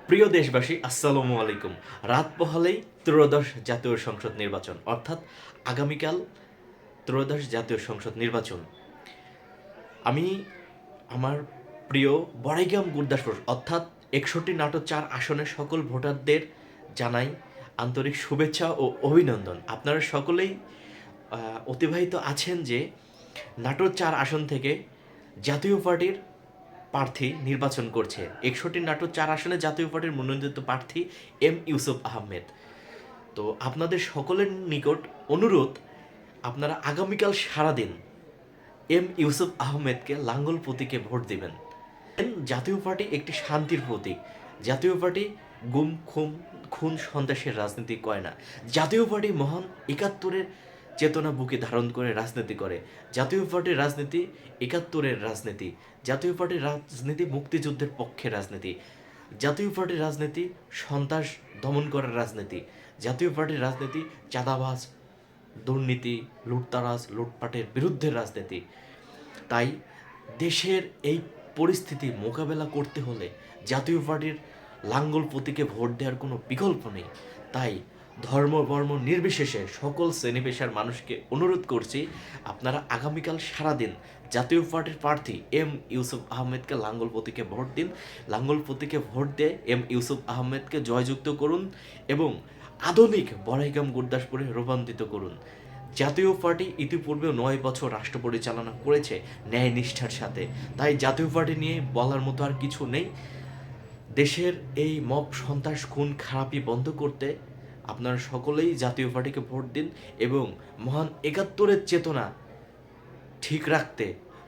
প্রিয় দেশবাসী, আসসালামু আলাইকুম। রাত পোহালেই ত্রয়োদশ জাতীয় সংসদ নির্বাচন, অর্থাৎ আগামীকাল ত্রয়োদশ জাতীয় সংসদ নির্বাচন। আমি আমার প্রিয় বড়াইগ্রাম গুরদাসপুর অর্থাৎ 61 নাটোর 4 আসনের সকল ভোটারদের জানাই আন্তরিক শুভেচ্ছা ও অভিনন্দন। আপনারা সকলেই অতিবাহিত আছেন যে নাটোর 4 আসন থেকে জাতীয় পার্টির প্রার্থী নির্বাচন করছে। 61 নাটোর 4 আসনে জাতীয় পার্টির মনোনীত প্রার্থী এম ইউসুফ আহমেদ। তো আপনাদের সকলের নিকট অনুরোধ, আপনারা আগামীকাল সারাদিন এম ইউসুফ আহমেদকে লাঙ্গল প্রতীকে ভোট দিবেন। জাতীয় পার্টি একটি শান্তির প্রতীক। জাতীয় পার্টি গুম খুন খুন সন্ত্রাসের রাজনীতি করে না। জাতীয় পার্টি মহান 71-এর চেতনা বুকে ধারণ করে রাজনীতি করে। জাতীয় পার্টির রাজনীতি 71-এর রাজনীতি। জাতীয় পার্টির রাজনীতি মুক্তিযুদ্ধের পক্ষে রাজনীতি। জাতীয় পার্টির রাজনীতি সন্ত্রাস দমন করার রাজনীতি। জাতীয় পার্টির রাজনীতি চাঁদাবাজ, দুর্নীতি, লুটতারাজ, লুটপাটের বিরুদ্ধে রাজনীতি। তাই দেশের এই পরিস্থিতি মোকাবেলা করতে হলে জাতীয় পার্টির লাঙ্গল প্রতীকে ভোট দেওয়ার কোনো বিকল্প নেই। তাই ধর্ম বর্ণ নির্বিশেষে সকল শ্রেণী পেশার মানুষকে অনুরোধ করছি, আপনারা আগামীকাল সারাদিন জাতীয় পার্টির প্রার্থী এম ইউসুফ আহমেদকে লাঙ্গল প্রতীকে ভোট দিন। লাঙ্গল প্রতীকে ভোট দিয়ে এম ইউসুফ আহমেদকে জয়যুক্ত করুন এবং আধুনিক বড়াইগ্রাম গুরদাসপুরে রূপান্তরিত করুন। জাতীয় পার্টি ইতিপূর্বেও 9 বছর রাষ্ট্র পরিচালনা করেছে ন্যায় নিষ্ঠার সাথে। তাই জাতীয় পার্টি নিয়ে বলার মতো আর কিছু নেই। দেশের এই মব সন্ত্রাস খুন খারাপি বন্ধ করতে আপনারা সকলেই জাতীয় পার্টিকে ভোট দিন এবং মহান 71-এর চেতনা ঠিক রাখতে,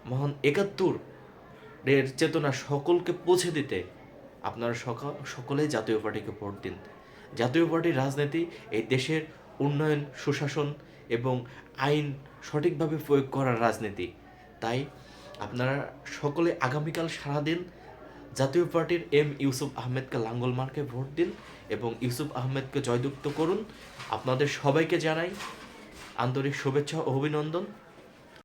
মহান 71-এর চেতনা সকলকে পৌঁছে দিতে আপনারা সকলেই জাতীয় পার্টিকে ভোট দিন। জাতীয় পার্টির রাজনীতি এই দেশের উন্নয়ন, সুশাসন এবং আইন সঠিকভাবে প্রয়োগ করার রাজনীতি। তাই আপনারা সকলে আগামীকাল সারাদিন জাতীয় পার্টির এম ইউসুফ আহমেদকে লাঙ্গল মার্কে ভোট দিন এবং ইউসুফ আহমেদকে জয়যুক্ত করুন। আপনাদের সবাইকে জানাই আন্তরিক শুভেচ্ছা ও অভিনন্দন।